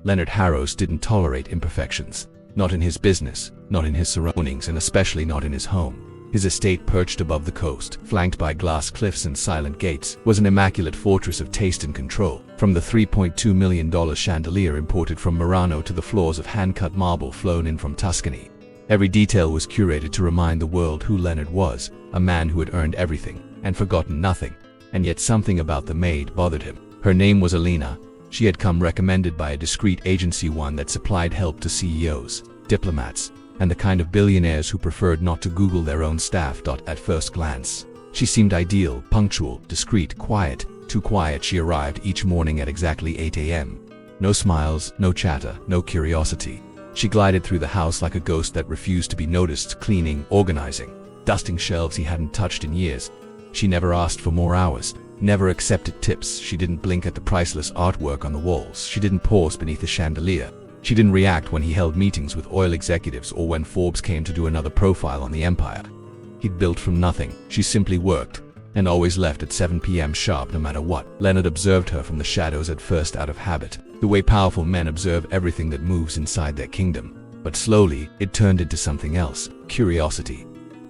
Leonard Harrows didn't tolerate imperfections. Not in his business, not in his surroundings, and especially not in his home. His estate, perched above the coast, flanked by glass cliffs and silent gates, was an immaculate fortress of taste and control. From the $3.2 million chandelier imported from Murano to the floors of hand-cut marble flown in from Tuscany, every detail was curated to remind the world who Leonard was, a man who had earned everything and forgotten nothing. And yet something about the maid bothered him. Her name was Alina. She had come recommended by a discreet agency, one that supplied help to CEOs, diplomats, and the kind of billionaires who preferred not to Google their own staff. At first glance, she seemed ideal, punctual, discreet, quiet. Too quiet. She arrived each morning at exactly 8 a.m. No smiles, no chatter, no curiosity. She glided through the house like a ghost that refused to be noticed, cleaning, organizing, dusting shelves he hadn't touched in years. She never asked for more hours, never accepted tips. She didn't blink at the priceless artwork on the walls. She didn't pause beneath the chandelier. She didn't react when he held meetings with oil executives or when Forbes came to do another profile on the empire he'd built from nothing. She simply worked, and always left at 7 p.m. sharp no matter what. Leonard observed her from the shadows, at first out of habit, the way powerful men observe everything that moves inside their kingdom. But slowly, it turned into something else: curiosity.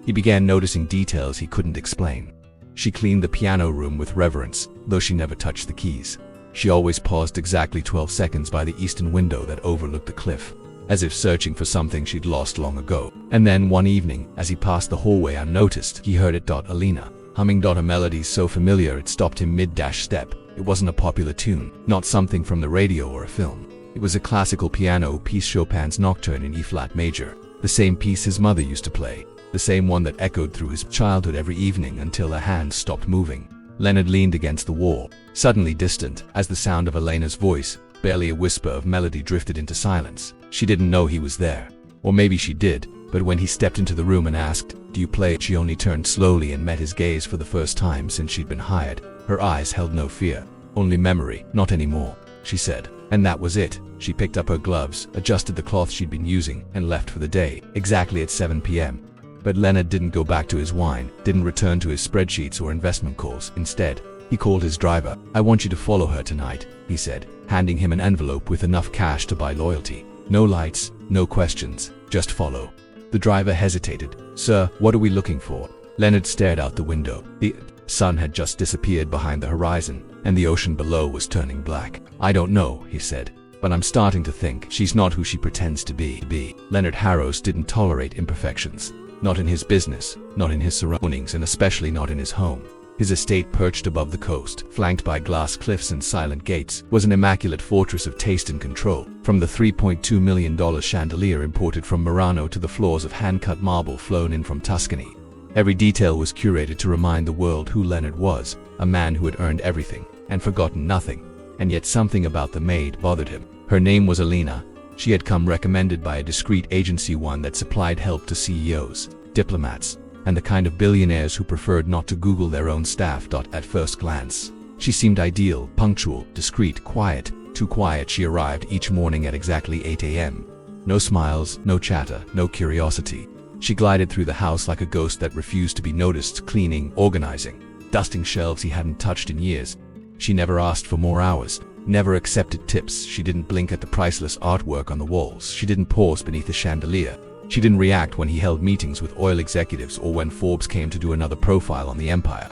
He began noticing details he couldn't explain. She cleaned the piano room with reverence, though she never touched the keys. She always paused exactly 12 seconds by the eastern window that overlooked the cliff, as if searching for something she'd lost long ago. And then one evening, as he passed the hallway unnoticed, he heard it. Alina, humming. A melody so familiar it stopped him mid-step. It wasn't a popular tune, not something from the radio or a film. It was a classical piano piece, Chopin's Nocturne in E-flat major, the same piece his mother used to play, the same one that echoed through his childhood every evening until her hands stopped moving. Leonard leaned against the wall, suddenly distant, as the sound of Elena's voice, barely a whisper of melody, drifted into silence. She didn't know he was there. Or maybe she did, but when he stepped into the room and asked, "Do you play?" she only turned slowly and met his gaze for the first time since she'd been hired. Her eyes held no fear, only memory. "Not anymore," she said. And that was it. She picked up her gloves, adjusted the cloth she'd been using, and left for the day, exactly at 7 p.m. But Leonard didn't go back to his wine, didn't return to his spreadsheets or investment calls. Instead, he called his driver. "I want you to follow her tonight," he said, handing him an envelope with enough cash to buy loyalty. "No lights, no questions, just follow." The driver hesitated. "Sir, what are we looking for?" Leonard stared out the window. The sun had just disappeared behind the horizon, and the ocean below was turning black. "I don't know," he said, "but I'm starting to think she's not who she pretends to be." Leonard Harrows didn't tolerate imperfections. Not in his business, not in his surroundings, and especially not in his home. His estate, perched above the coast, flanked by glass cliffs and silent gates, was an immaculate fortress of taste and control. From the $3.2 million chandelier imported from Murano to the floors of hand-cut marble flown in from Tuscany, every detail was curated to remind the world who Leonard was, a man who had earned everything and forgotten nothing. And yet something about the maid bothered him. Her name was Alina. She had come recommended by a discreet agency, one that supplied help to CEOs, diplomats, and the kind of billionaires who preferred not to Google their own staff. At first glance, she seemed ideal, punctual, discreet, quiet. Too quiet. She arrived each morning at exactly 8 a.m. No smiles, no chatter, no curiosity. She glided through the house like a ghost that refused to be noticed, cleaning, organizing, dusting shelves he hadn't touched in years. She never asked for more hours, never accepted tips. She didn't blink at the priceless artwork on the walls. She didn't pause beneath the chandelier. She didn't react when he held meetings with oil executives or when Forbes came to do another profile on the empire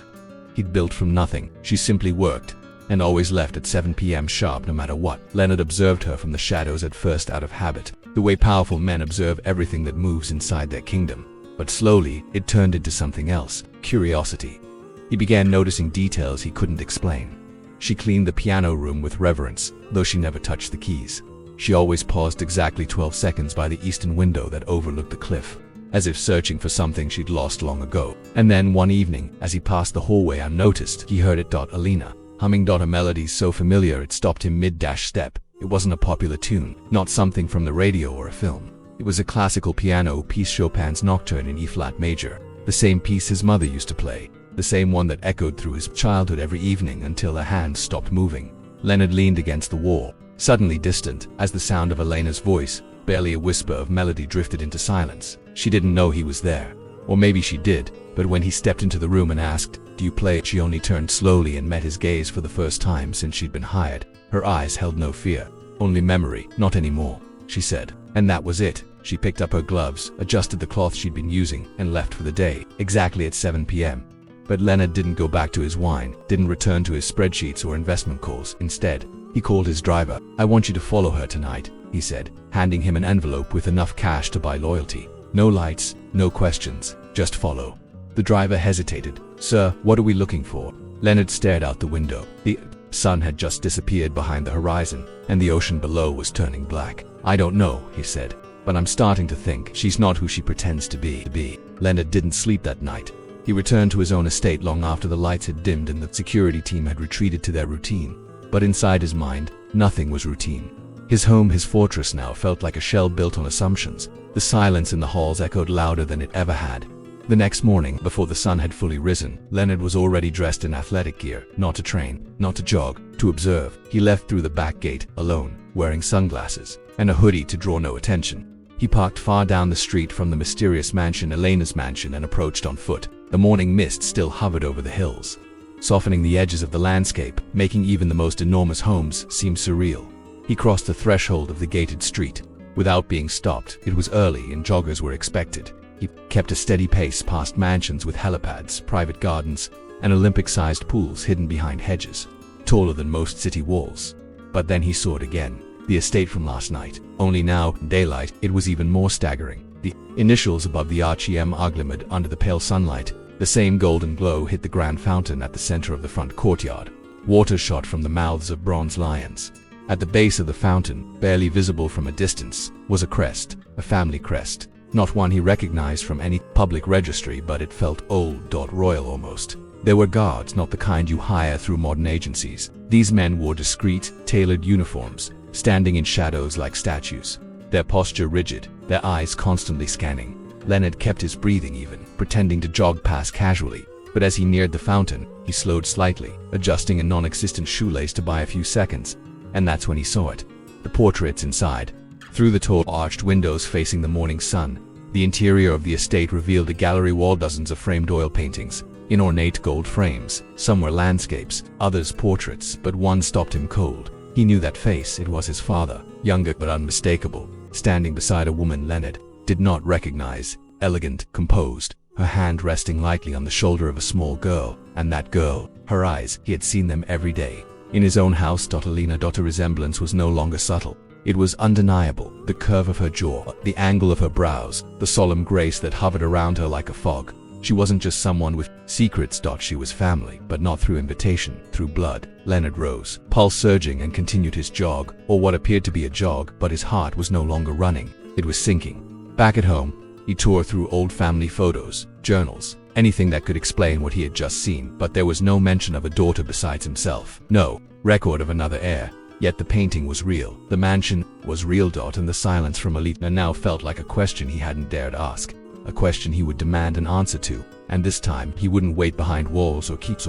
he'd built from nothing. She simply worked, and always left at 7 p.m. sharp no matter what. Leonard observed her from the shadows, at first out of habit, the way powerful men observe everything that moves inside their kingdom. But slowly, it turned into something else: curiosity. He began noticing details he couldn't explain. She cleaned the piano room with reverence, though she never touched the keys. She always paused exactly 12 seconds by the eastern window that overlooked the cliff, as if searching for something she'd lost long ago. And then one evening, as he passed the hallway unnoticed, he heard it. Alina, humming. A melody so familiar it stopped him mid-step. It wasn't a popular tune, not something from the radio or a film. It was a classical piano piece, Chopin's Nocturne in E-flat major, the same piece his mother used to play, the same one that echoed through his childhood every evening until her hands stopped moving. Leonard leaned against the wall, suddenly distant, as the sound of Elena's voice, barely a whisper of melody, drifted into silence. She didn't know he was there. Or maybe she did, but when he stepped into the room and asked, "Do you play?" she only turned slowly and met his gaze for the first time since she'd been hired. Her eyes held no fear, Only memory, not anymore, she said. And that was it. She picked up her gloves, adjusted the cloth she'd been using, and left for the day, exactly at 7 p.m. But Leonard didn't go back to his wine, didn't return to his spreadsheets or investment calls. Instead, he called his driver. "I want you to follow her tonight," he said, handing him an envelope with enough cash to buy loyalty. "No lights, no questions, just follow." The driver hesitated. "Sir, what are we looking for?" Leonard stared out the window. The sun had just disappeared behind the horizon, and the ocean below was turning black. "I don't know," he said, "but I'm starting to think she's not who she pretends to be." Leonard didn't sleep that night. He returned to his own estate long after the lights had dimmed and the security team had retreated to their routine. But inside his mind, nothing was routine. His home, his fortress now felt like a shell built on assumptions. The silence in the halls echoed louder than it ever had. The next morning, before the sun had fully risen, Leonard was already dressed in athletic gear, not to train, not to jog, to observe. He left through the back gate, alone, wearing sunglasses and a hoodie to draw no attention. He parked far down the street from the mysterious mansion, Elena's mansion, and approached on foot. The morning mist still hovered over the hills, softening the edges of the landscape, making even the most enormous homes seem surreal. He crossed the threshold of the gated street without being stopped. It was early and joggers were expected. He kept a steady pace past mansions with helipads, private gardens, and Olympic-sized pools hidden behind hedges, taller than most city walls. But then he saw it again, the estate from last night. Only now, in daylight, it was even more staggering. The initials above the arch glimmered under the pale sunlight. The same golden glow hit the grand fountain at the center of the front courtyard. Water shot from the mouths of bronze lions. At the base of the fountain, barely visible from a distance, was a crest, a family crest. Not one he recognized from any public registry, but it felt old, royal almost. There were guards, not the kind you hire through modern agencies. These men wore discreet, tailored uniforms, standing in shadows like statues, their posture rigid, their eyes constantly scanning. Leonard kept his breathing even, pretending to jog past casually. But as he neared the fountain, he slowed slightly, adjusting a non-existent shoelace to buy a few seconds. And that's when he saw it. The portraits inside. Through the tall arched windows facing the morning sun, the interior of the estate revealed a gallery wall, dozens of framed oil paintings, in ornate gold frames. Some were landscapes, others portraits, but one stopped him cold. He knew that face. It was his father, younger but unmistakable, standing beside a woman Leonard did not recognize, elegant, composed, her hand resting lightly on the shoulder of a small girl. And that girl, her eyes, he had seen them every day. In his own house, Elena. Her resemblance was no longer subtle. It was undeniable. The curve of her jaw, the angle of her brows, the solemn grace that hovered around her like a fog. She wasn't just someone with secrets. She was family, but not through invitation, through blood. Leonard rose, pulse surging, and continued his jog, or what appeared to be a jog, but his heart was no longer running. It was sinking. Back at home, he tore through old family photos, journals, anything that could explain what he had just seen, but there was no mention of a daughter besides himself. No record of another heir. Yet the painting was real. The mansion was real. And the silence from Alina now felt like a question he hadn't dared ask. A question he would demand an answer to. And this time, he wouldn't wait behind walls or keep.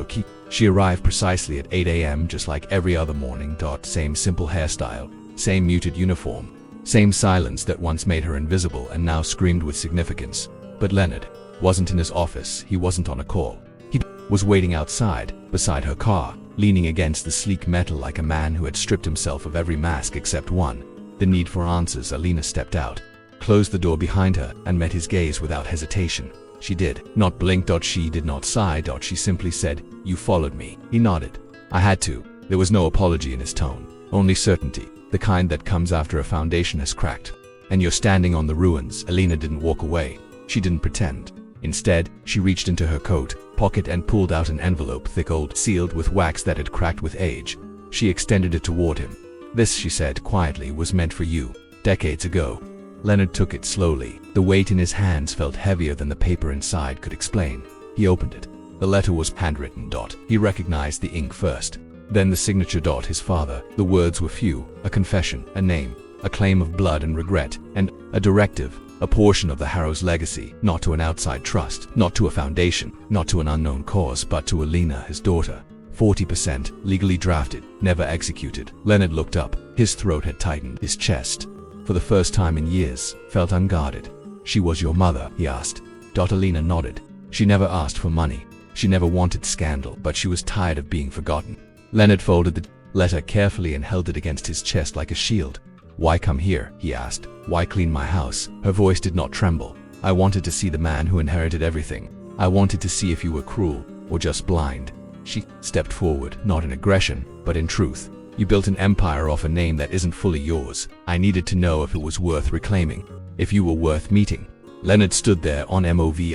She arrived precisely at 8 a.m. just like every other morning. Same simple hairstyle, same muted uniform, same silence that once made her invisible and now screamed with significance. But Leonard wasn't in his office. He wasn't on a call. He was waiting outside, beside her car, leaning against the sleek metal like a man who had stripped himself of every mask except one, the need for answers. Alina stepped out, closed the door behind her, and met his gaze without hesitation. She did not blink. She did not sigh. She simply said, "You followed me." He nodded. "I had to." There was no apology in his tone, only certainty, the kind that comes after a foundation has cracked. "And you're standing on the ruins." Alina didn't walk away. She didn't pretend. Instead, she reached into her coat pocket and pulled out an envelope, thick, old, sealed with wax that had cracked with age. She extended it toward him. "This," she said quietly, "was meant for you, decades ago." Leonard took it slowly. The weight in his hands felt heavier than the paper inside could explain. He opened it. The letter was handwritten. He recognized the ink first, then the signature. His father. The words were few: a confession, a name, a claim of blood and regret, and a directive. A portion of the Harrow's legacy, not to an outside trust, not to a foundation, not to an unknown cause, but to Alina, his daughter. 40%, legally drafted, never executed. Leonard looked up. His throat had tightened. His chest, for the first time in years, felt unguarded. "She was your mother?" he asked. Alina nodded. She never asked for money. She never wanted scandal, but she was tired of being forgotten. Leonard folded the letter carefully and held it against his chest like a shield. "Why come here?" he asked. "Why clean my house?" Her voice did not tremble. "I wanted to see the man who inherited everything. I wanted to see if you were cruel or just blind." She stepped forward, not in aggression, but in truth. "You built an empire off a name that isn't fully yours. I needed to know if it was worth reclaiming, if you were worth meeting." Leonard stood there on moving.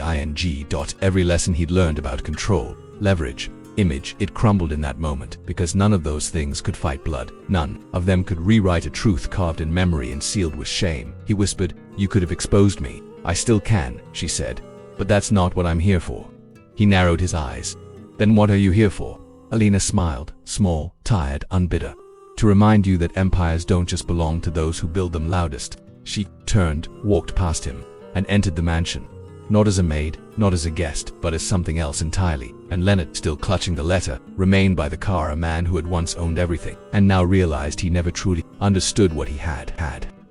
Every lesson he'd learned about control, leverage, image, it crumbled in that moment, because none of those things could fight blood. None of them could rewrite a truth carved in memory and sealed with shame. He whispered, "You could have exposed me." "I still can," she said. "But that's not what I'm here for." He narrowed his eyes. "Then what are you here for?" Alina smiled, small, tired, unbitter. "To remind you that empires don't just belong to those who build them loudest." She turned, walked past him, and entered the mansion. Not as a maid, not as a guest, but as something else entirely. And Leonard, still clutching the letter, remained by the car, a man who had once owned everything, and now realized he never truly understood what he had.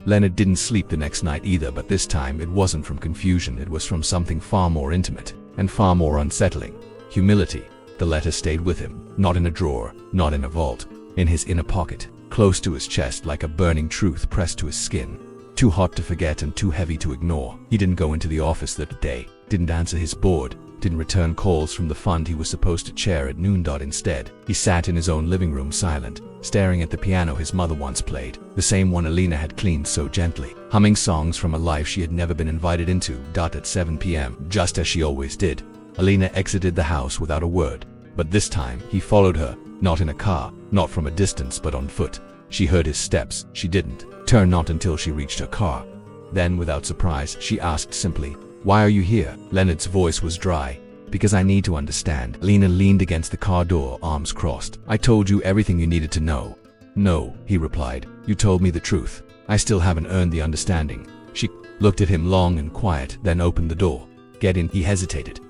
Leonard didn't sleep the next night either, but this time it wasn't from confusion, it was from something far more intimate, and far more unsettling. Humility. The letter stayed with him, not in a drawer, not in a vault, in his inner pocket, close to his chest like a burning truth pressed to his skin. Too hot to forget and too heavy to ignore. He didn't go into the office that day, didn't answer his board, didn't return calls from the fund he was supposed to chair at noon. Instead, he sat in his own living room silent, staring at the piano his mother once played, the same one Alina had cleaned so gently, humming songs from a life she had never been invited into. At 7 p.m., just as she always did, Alina exited the house without a word. But this time, he followed her, not in a car, not from a distance, but on foot. She heard his steps. She didn't turn, not until she reached her car. Then, without surprise, she asked simply, "Why are you here?" Leonard's voice was dry. "Because I need to understand." Alina leaned against the car door, arms crossed. "I told you everything you needed to know." "No," he replied. "You told me the truth. I still haven't earned the understanding." She looked at him long and quiet, then opened the door. "Get in," he hesitated.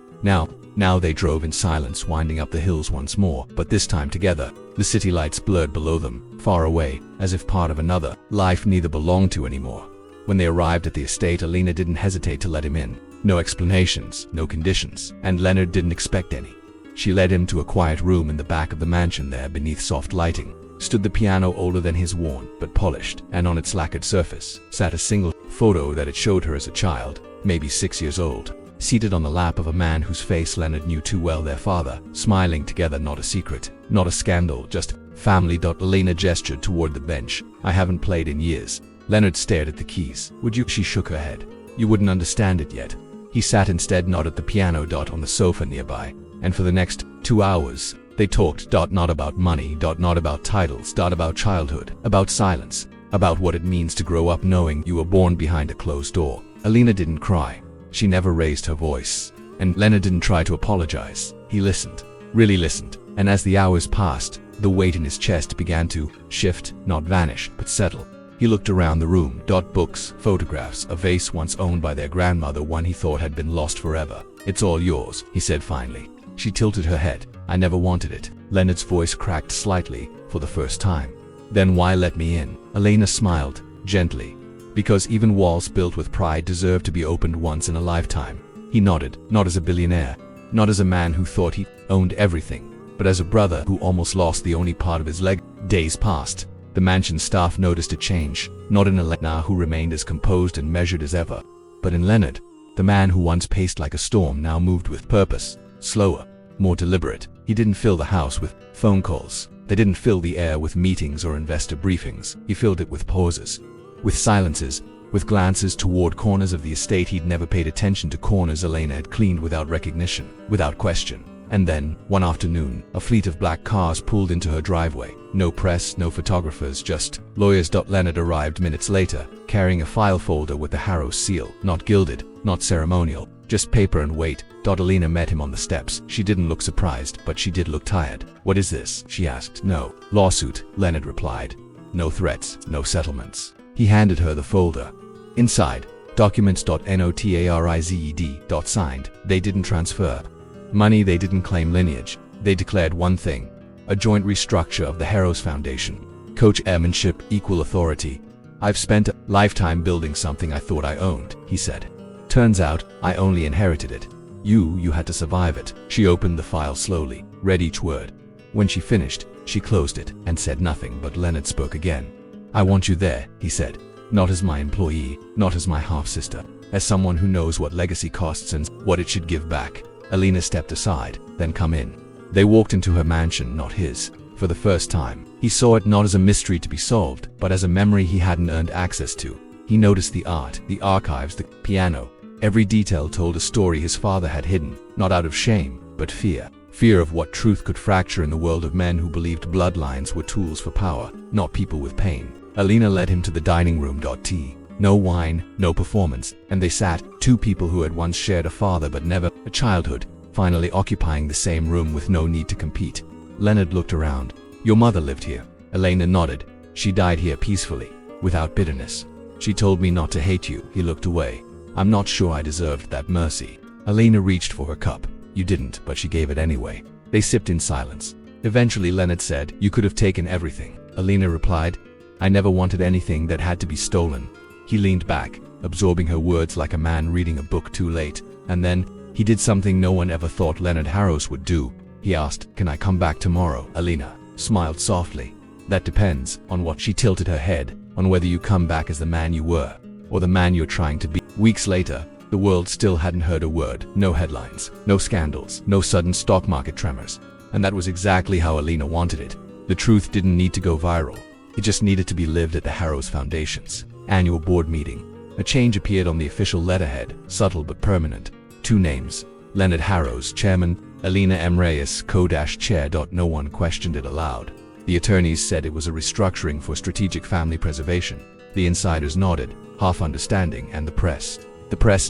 Now they drove in silence, winding up the hills once more, but this time together. The city lights blurred below them, far away, as if part of another life neither belonged to anymore. When they arrived at the estate, Alina didn't hesitate to let him in. No explanations, no conditions, and Leonard didn't expect any. She led him to a quiet room in the back of the mansion. There, beneath soft lighting, stood the piano, older than his, worn but polished, and on its lacquered surface sat a single photo that it showed her as a child, maybe 6 years old, seated on the lap of a man whose face Leonard knew too well, their father, smiling together. Not a secret, not a scandal, just family. Alina gestured toward the bench. "I haven't played in years." Leonard stared at the keys. "Would you?" She shook her head. "You wouldn't understand it yet." He sat instead, not at the piano. On the sofa nearby, and for the next 2 hours, they talked. Not about money. Not about titles. About childhood, about silence, about what it means to grow up knowing you were born behind a closed door. Alina didn't cry. She never raised her voice. And Leonard didn't try to apologize. He listened, really listened. And as the hours passed, the weight in his chest began to shift, not vanish, but settle. He looked around the room. Books, photographs, a vase once owned by their grandmother, one he thought had been lost forever. "It's all yours," he said finally. She tilted her head. "I never wanted it." Leonard's voice cracked slightly, for the first time. "Then why let me in?" Alina smiled, gently. "Because even walls built with pride deserve to be opened once in a lifetime." He nodded. "Not as a billionaire, not as a man who thought he owned everything, but as a brother who almost lost the only part of his leg." Days passed. The mansion staff noticed a change, not in Elena, who remained as composed and measured as ever, but in Leonard. The man who once paced like a storm now moved with purpose, slower, more deliberate. He didn't fill the house with phone calls. They didn't fill the air with meetings or investor briefings. He filled it with pauses, with silences, with glances toward corners of the estate he'd never paid attention to, corners Elena had cleaned without recognition, without question. And then, one afternoon, a fleet of black cars pulled into her driveway. No press, no photographers, just lawyers. Leonard arrived minutes later, carrying a file folder with the Harrow seal, not gilded, not ceremonial, just paper and weight. Alina met him on the steps. She didn't look surprised, but she did look tired. "What is this?" she asked. "No lawsuit," Leonard replied. "No threats, no settlements." He handed her the folder. Inside, documents. Notarized. Signed. They didn't transfer money, they didn't claim lineage. They declared one thing: a joint restructure of the Harrows Foundation. Co-chairmanship, equal authority. "I've spent a lifetime building something I thought I owned," he said. "Turns out, I only inherited it. You had to survive it." She opened the file slowly, read each word. When she finished, She closed it and said nothing, but Leonard spoke again. I want you there, he said. Not as my employee, not as my half-sister, as someone who knows what legacy costs and what it should give back. Alina stepped aside, then come in. They walked into her mansion, not his. For the first time, he saw it not as a mystery to be solved, but as a memory he hadn't earned access to. He noticed the art, the archives, the piano. Every detail told a story his father had hidden, not out of shame, but fear. Fear of what truth could fracture in the world of men who believed bloodlines were tools for power, not people with pain. Alina led him to the dining room. Tea. No wine, no performance, and they sat, two people who had once shared a father but never a childhood, finally occupying the same room with no need to compete. Leonard looked around. Your mother lived here. Alina nodded. She died here peacefully, without bitterness. She told me not to hate you. He looked away. I'm not sure I deserved that mercy. Alina reached for her cup. You didn't, but she gave it anyway. They sipped in silence. Eventually Leonard said, you could have taken everything. Alina replied, I never wanted anything that had to be stolen. He leaned back, absorbing her words like a man reading a book too late, and then, he did something no one ever thought Leonard Harrows would do. He asked, can I come back tomorrow? Alina smiled softly. That depends on what. She tilted her head, on whether you come back as the man you were, or the man you're trying to be. Weeks later, the world still hadn't heard a word. No headlines, no scandals, no sudden stock market tremors. And that was exactly how Alina wanted it. The truth didn't need to go viral. It just needed to be lived at the Harrows Foundation's annual board meeting. A change appeared on the official letterhead, subtle but permanent. Two names, Leonard Harrows, chairman, Alina M. Reyes, co-chair. No one questioned it aloud. The attorneys said it was a restructuring for strategic family preservation. The insiders nodded, half understanding, and the press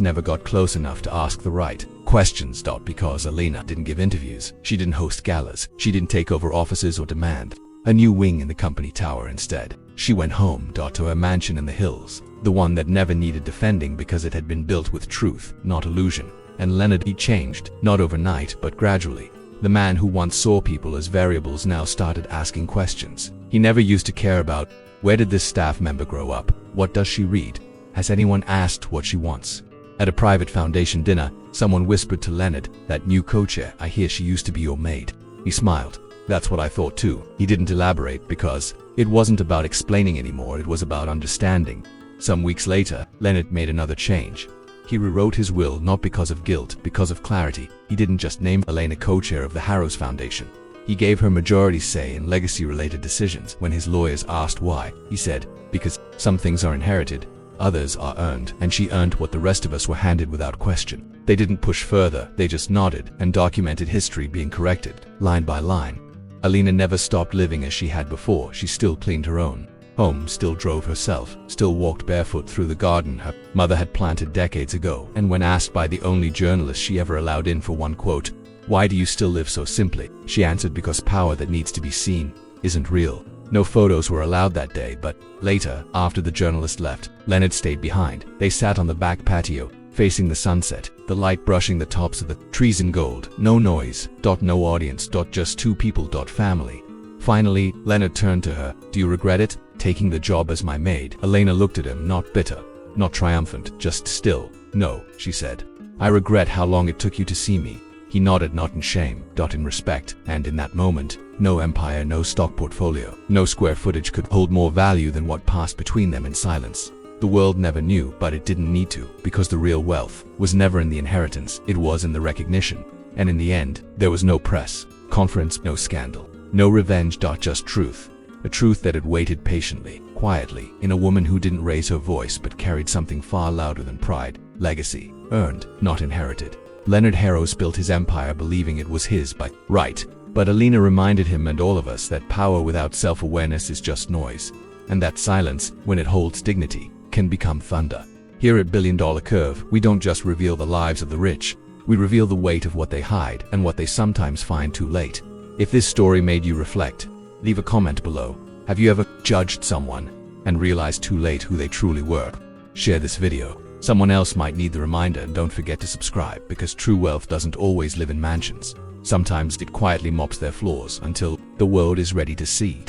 never got close enough to ask the right questions. Because Alina didn't give interviews, she didn't host galas, she didn't take over offices or demand a new wing in the company tower. Instead, she went home to her mansion in the hills, the one that never needed defending because it had been built with truth, not illusion. And Leonard, he changed, not overnight, but gradually. The man who once saw people as variables now started asking questions. He never used to care about, where did this staff member grow up? What does she read? Has anyone asked what she wants? At a private foundation dinner, someone whispered to Leonard, that new co-chair, I hear she used to be your maid. He smiled. That's what I thought too. He didn't elaborate because it wasn't about explaining anymore, it was about understanding. Some weeks later, Leonard made another change. He rewrote his will not because of guilt, because of clarity. He didn't just name Alina co-chair of the Harrows Foundation. He gave her majority say in legacy-related decisions. When his lawyers asked why, he said, because some things are inherited, others are earned, and she earned what the rest of us were handed without question. They didn't push further, they just nodded and documented history being corrected, line by line. Alina never stopped living as she had before. She still cleaned her own home, still drove herself, still walked barefoot through the garden her mother had planted decades ago. And when asked by the only journalist she ever allowed in for one quote, why do you still live so simply? She answered, because power that needs to be seen isn't real. No photos were allowed that day, but later, after the journalist left, Leonard stayed behind. They sat on the back patio, facing the sunset, the light brushing the tops of the trees in gold. No noise, no audience, just two people, family. Finally, Leonard turned to her. Do you regret it, taking the job as my maid? Alina looked at him, not bitter, not triumphant, just still. No, she said. I regret how long it took you to see me. He nodded, not in shame, in respect. And in that moment, no empire, no stock portfolio, no square footage could hold more value than what passed between them in silence. The world never knew, but it didn't need to, because the real wealth was never in the inheritance, it was in the recognition. And in the end, there was no press conference, no scandal, no revenge, just truth. A truth that had waited patiently, quietly, in a woman who didn't raise her voice but carried something far louder than pride. Legacy, earned, not inherited. Leonard Harrows built his empire believing it was his by right. But Alina reminded him and all of us that power without self-awareness is just noise. And that silence, when it holds dignity, can become thunder. Here at BillionDollarCurve, we don't just reveal the lives of the rich, we reveal the weight of what they hide and what they sometimes find too late. If this story made you reflect, leave a comment below. Have you ever judged someone and realized too late who they truly were? Share this video. Someone else might need the reminder, and don't forget to subscribe, because true wealth doesn't always live in mansions. Sometimes it quietly mops their floors until the world is ready to see.